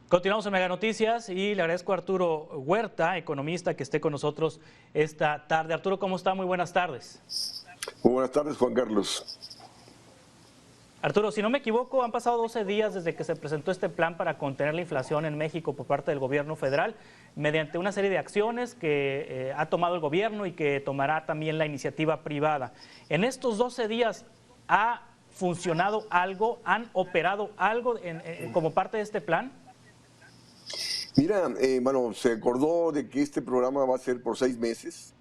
Continuamos en Mega Noticias y le agradezco a Arturo Huerta, economista, que esté con nosotros esta tarde. Arturo, ¿cómo está? Muy buenas tardes. Muy buenas tardes, Juan Carlos. Arturo, si no me equivoco, han pasado 12 días desde que se presentó este plan para contener la inflación en México por parte del gobierno federal, mediante una serie de acciones que ha tomado el gobierno y que tomará también la iniciativa privada. En estos 12 días, ¿ha funcionado algo? ¿Han operado algo como parte de este plan? Mira, se acordó de que este programa va a ser por 6 meses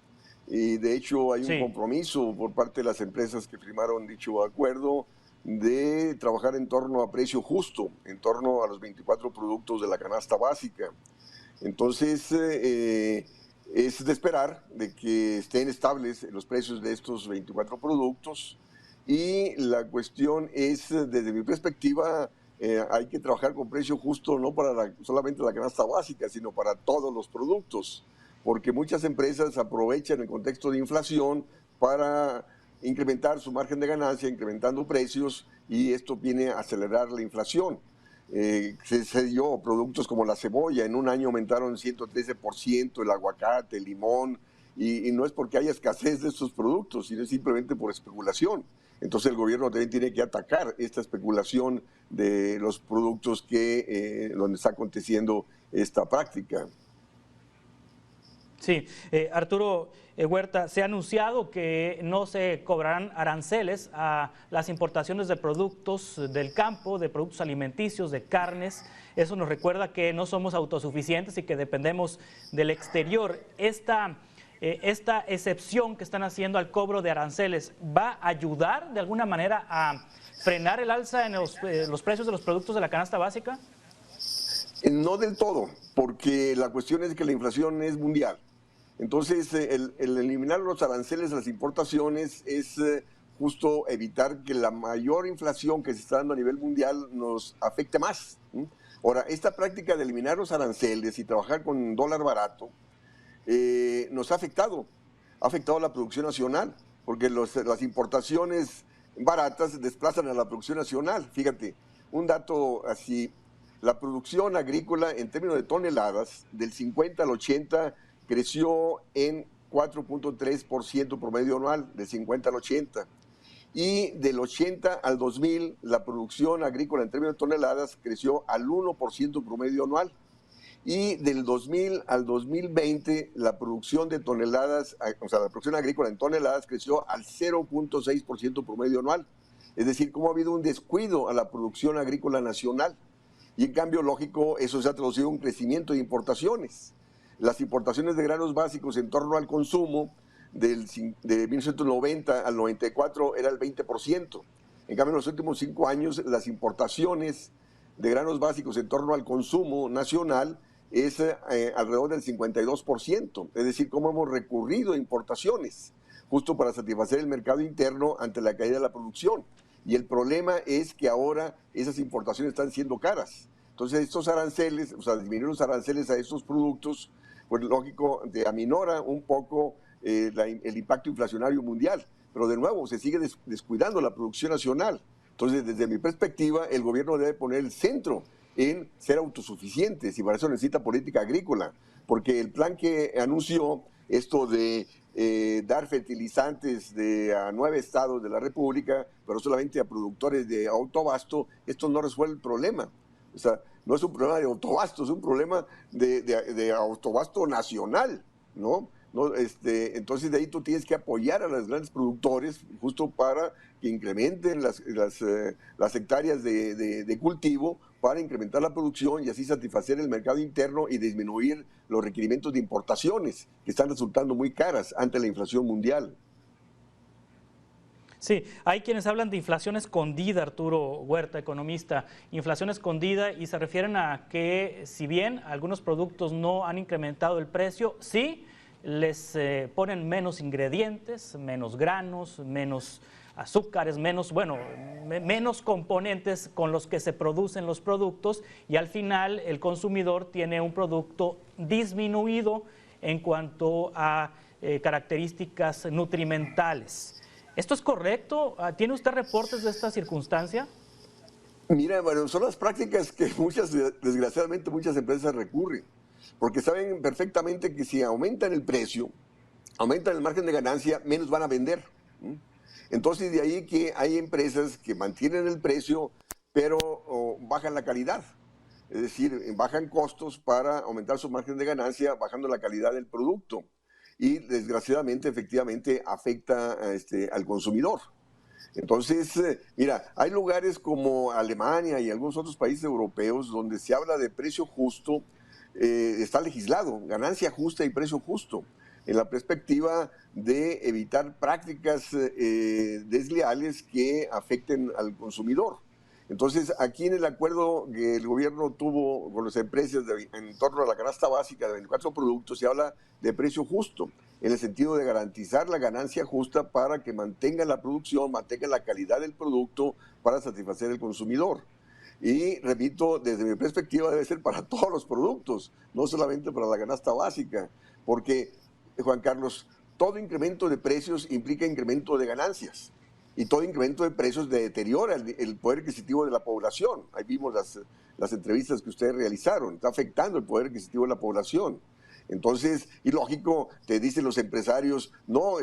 y de hecho hay un compromiso por parte de las empresas que firmaron dicho acuerdo de trabajar en torno a precio justo, en torno a los 24 productos de la canasta básica. Entonces, es de esperar de que estén estables los precios de estos 24 productos y la cuestión es, desde mi perspectiva, hay que trabajar con precio justo no para solamente la canasta básica, sino para todos los productos, porque muchas empresas aprovechan el contexto de inflación para incrementar su margen de ganancia, incrementando precios, y esto viene a acelerar la inflación. Se dio productos como la cebolla, en un año aumentaron 113%, el aguacate, el limón, y no es porque haya escasez de estos productos, sino simplemente por especulación. Entonces el gobierno también tiene que atacar esta especulación de los productos donde está aconteciendo esta práctica. Sí, Arturo Huerta, se ha anunciado que no se cobrarán aranceles a las importaciones de productos del campo, de productos alimenticios, de carnes. Eso nos recuerda que no somos autosuficientes y que dependemos del exterior. Esta excepción que están haciendo al cobro de aranceles, ¿va a ayudar de alguna manera a frenar el alza en los precios de los productos de la canasta básica? No del todo, porque la cuestión es que la inflación es mundial. Entonces, el eliminar los aranceles a las importaciones es justo evitar que la mayor inflación que se está dando a nivel mundial nos afecte más. Ahora, esta práctica de eliminar los aranceles y trabajar con dólar barato nos ha afectado la producción nacional, porque las importaciones baratas desplazan a la producción nacional. Fíjate, un dato así, la producción agrícola en términos de toneladas, del 50 al 80 creció en 4.3% promedio anual, del 50 al 80. Y del 80 al 2000, la producción agrícola en términos de toneladas creció al 1% promedio anual. Y del 2000 al 2020, la producción de toneladas, o sea, la producción agrícola en toneladas creció al 0.6% promedio anual. Es decir, cómo ha habido un descuido a la producción agrícola nacional. Y en cambio, lógico, eso se ha traducido en un crecimiento de importaciones. Las importaciones de granos básicos en torno al consumo de 1990 al 94 era el 20%. En cambio, en los últimos 5 años, las importaciones de granos básicos en torno al consumo nacional es alrededor del 52%. Es decir, cómo hemos recurrido a importaciones justo para satisfacer el mercado interno ante la caída de la producción. Y el problema es que ahora esas importaciones están siendo caras. Entonces, estos aranceles, o sea, disminuir los aranceles a estos productos, pues lógico, aminora un poco el impacto inflacionario mundial. Pero de nuevo, se sigue descuidando la producción nacional. Entonces, desde mi perspectiva, el gobierno debe poner el centro en ser autosuficientes y para eso necesita política agrícola. Porque el plan que anunció, esto de dar fertilizantes a 9 estados de la República, pero solamente a productores de autoabasto, esto no resuelve el problema. O sea, no es un problema de autoabasto, es un problema de autoabasto nacional, ¿no? Entonces de ahí tú tienes que apoyar a los grandes productores justo para que incrementen las hectáreas de cultivo para incrementar la producción y así satisfacer el mercado interno y disminuir los requerimientos de importaciones que están resultando muy caras ante la inflación mundial. Sí, hay quienes hablan de inflación escondida, Arturo Huerta, economista, inflación escondida, y se refieren a que si bien algunos productos no han incrementado el precio, sí les ponen menos ingredientes, menos granos, menos azúcares, menos componentes con los que se producen los productos, y al final el consumidor tiene un producto disminuido en cuanto a características nutrimentales. ¿Esto es correcto? ¿Tiene usted reportes de esta circunstancia? Mira, bueno, son las prácticas que desgraciadamente muchas empresas recurren, porque saben perfectamente que si aumentan el precio, aumentan el margen de ganancia, menos van a vender. ¿M? Entonces, de ahí que hay empresas que mantienen el precio, pero bajan la calidad. Es decir, bajan costos para aumentar su margen de ganancia, bajando la calidad del producto. Y desgraciadamente, efectivamente, afecta al consumidor. Entonces, mira, hay lugares como Alemania y algunos otros países europeos donde se habla de precio justo, está legislado, ganancia justa y precio justo, en la perspectiva de evitar prácticas desleales que afecten al consumidor. Entonces, aquí en el acuerdo que el gobierno tuvo con las empresas en torno a la canasta básica de 24 productos, se habla de precio justo, en el sentido de garantizar la ganancia justa para que mantengan la producción, mantengan la calidad del producto para satisfacer al consumidor. Y repito, desde mi perspectiva debe ser para todos los productos, no solamente para la canasta básica, porque, Juan Carlos, todo incremento de precios implica incremento de ganancias. Y todo incremento de precios deteriora el poder adquisitivo de la población. Ahí vimos las entrevistas que ustedes realizaron. Está afectando el poder adquisitivo de la población. Entonces, y lógico, te dicen los empresarios, no,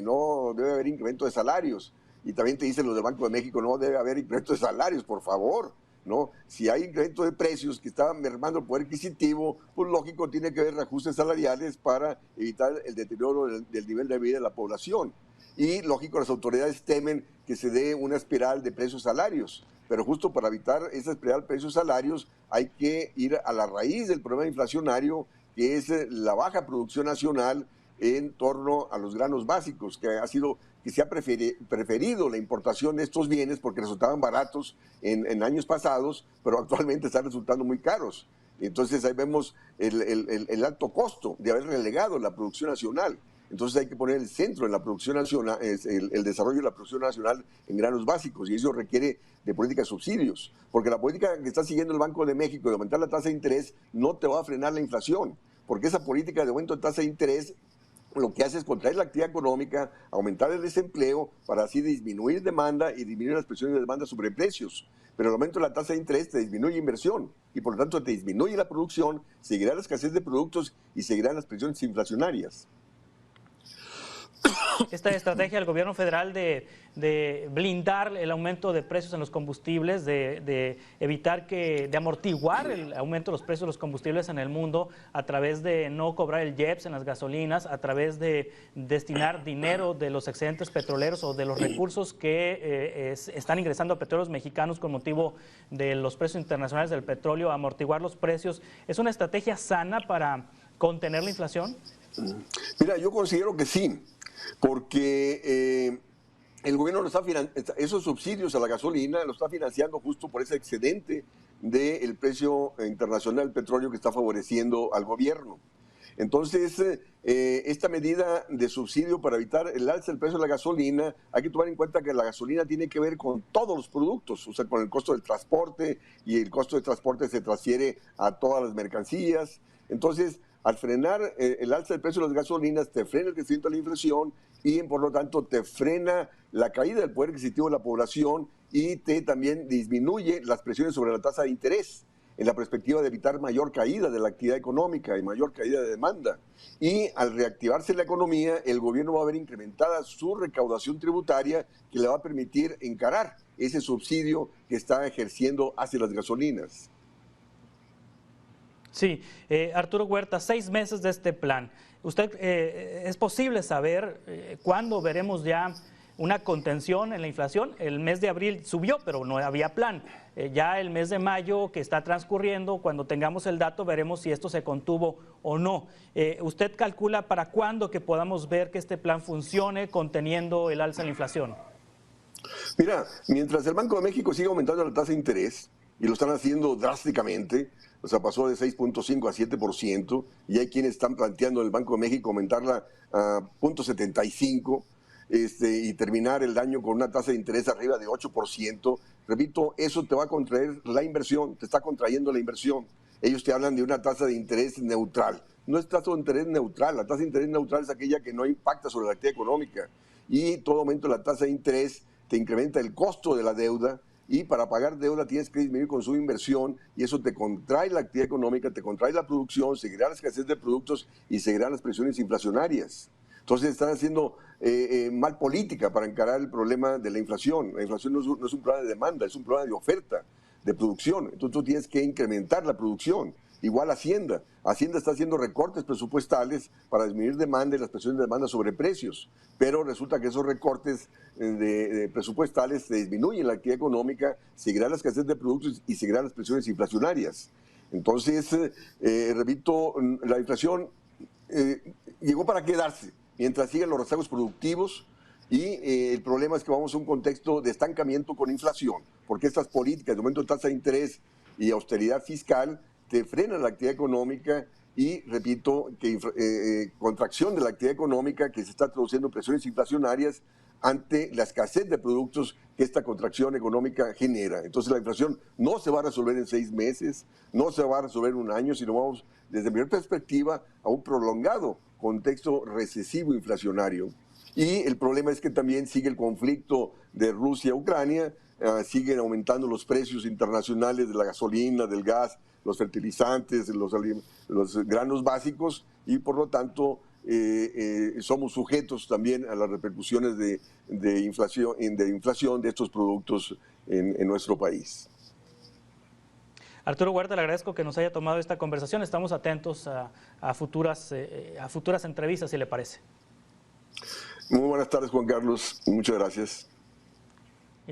no debe haber incremento de salarios. Y también te dicen los del Banco de México, no debe haber incremento de salarios, por favor. ¿No? Si hay incremento de precios que estaban mermando el poder adquisitivo, pues lógico, tiene que haber reajustes salariales para evitar el deterioro del nivel de vida de la población. Y lógico, las autoridades temen que se dé una espiral de precios-salarios, pero justo para evitar esa espiral de precios-salarios hay que ir a la raíz del problema inflacionario, que es la baja producción nacional en torno a los granos básicos, que se ha preferido la importación de estos bienes porque resultaban baratos en años pasados, pero actualmente están resultando muy caros. Entonces ahí vemos el alto costo de haber relegado la producción nacional. Entonces hay que poner el centro en la producción nacional, el desarrollo de la producción nacional en granos básicos, y eso requiere de políticas de subsidios, porque la política que está siguiendo el Banco de México de aumentar la tasa de interés no te va a frenar la inflación, porque esa política de aumento de tasa de interés lo que hace es contraer la actividad económica, aumentar el desempleo, para así disminuir demanda y disminuir las presiones de demanda sobre precios. Pero el aumento de la tasa de interés te disminuye inversión y por lo tanto te disminuye la producción, seguirá la escasez de productos y seguirán las presiones inflacionarias. Esta estrategia del gobierno federal de blindar el aumento de precios en los combustibles, de evitar de amortiguar el aumento de los precios de los combustibles en el mundo a través de no cobrar el IEPS en las gasolinas, a través de destinar dinero de los excedentes petroleros o de los recursos que están ingresando a petróleos mexicanos con motivo de los precios internacionales del petróleo, a amortiguar los precios. ¿Es una estrategia sana para contener la inflación? Mira, yo considero que sí, porque el gobierno lo está esos subsidios a la gasolina lo está financiando justo por ese excedente del precio internacional del petróleo que está favoreciendo al gobierno. Entonces, esta medida de subsidio para evitar el alza del precio de la gasolina, hay que tomar en cuenta que la gasolina tiene que ver con todos los productos, o sea, con el costo del transporte, y el costo del transporte se transfiere a todas las mercancías. Entonces, al frenar el alza del precio de las gasolinas, te frena el crecimiento de la inflación y, por lo tanto, te frena la caída del poder adquisitivo de la población y también disminuye las presiones sobre la tasa de interés, en la perspectiva de evitar mayor caída de la actividad económica y mayor caída de demanda. Y al reactivarse la economía, el gobierno va a ver incrementada su recaudación tributaria, que le va a permitir encarar ese subsidio que está ejerciendo hacia las gasolinas. Sí, Arturo Huerta, 6 meses de este plan. ¿Es posible saber cuándo veremos ya una contención en la inflación? El mes de abril subió, pero no había plan. Ya el mes de mayo que está transcurriendo, cuando tengamos el dato, veremos si esto se contuvo o no. ¿Usted calcula para cuándo que podamos ver que este plan funcione conteniendo el alza en la inflación? Mira, mientras el Banco de México sigue aumentando la tasa de interés, y lo están haciendo drásticamente, o sea, pasó de 6.5 a 7%, y hay quienes están planteando en el Banco de México aumentarla a 0.75 y terminar el año con una tasa de interés arriba de 8%. Repito, eso te va a contraer la inversión, te está contrayendo la inversión. Ellos te hablan de una tasa de interés neutral. No es tasa de interés neutral, la tasa de interés neutral es aquella que no impacta sobre la actividad económica. Y todo aumento de la tasa de interés te incrementa el costo de la deuda, y para pagar deuda tienes que disminuir consumo e inversión y eso te contrae la actividad económica, te contrae la producción, seguirá la escasez de productos y seguirán las presiones inflacionarias. Entonces están haciendo mal política para encarar el problema de la inflación. La inflación no es un problema de demanda, es un problema de oferta, de producción. Entonces tú tienes que incrementar la producción. Igual Hacienda. Hacienda está haciendo recortes presupuestales para disminuir demanda y las presiones de demanda sobre precios. Pero resulta que esos recortes de presupuestales disminuyen la actividad económica, seguirá la escasez de productos y seguirán las presiones inflacionarias. Entonces, repito, la inflación llegó para quedarse mientras siguen los rezagos productivos y el problema es que vamos a un contexto de estancamiento con inflación, porque estas políticas de aumento de tasa de interés y austeridad fiscal te frenan la actividad económica y, repito, que contracción de la actividad económica que se está traduciendo en presiones inflacionarias ante la escasez de productos que esta contracción económica genera. Entonces la inflación no se va a resolver en 6 meses, no se va a resolver en un año, sino vamos, desde mi perspectiva, a un prolongado contexto recesivo inflacionario. Y el problema es que también sigue el conflicto de Rusia-Ucrania, siguen aumentando los precios internacionales de la gasolina, del gas, los fertilizantes, los granos básicos y por lo tanto somos sujetos también a las repercusiones de inflación de estos productos en nuestro país. Arturo Huerta, le agradezco que nos haya tomado esta conversación. Estamos atentos a futuras entrevistas, si le parece. Muy buenas tardes, Juan Carlos. Muchas gracias.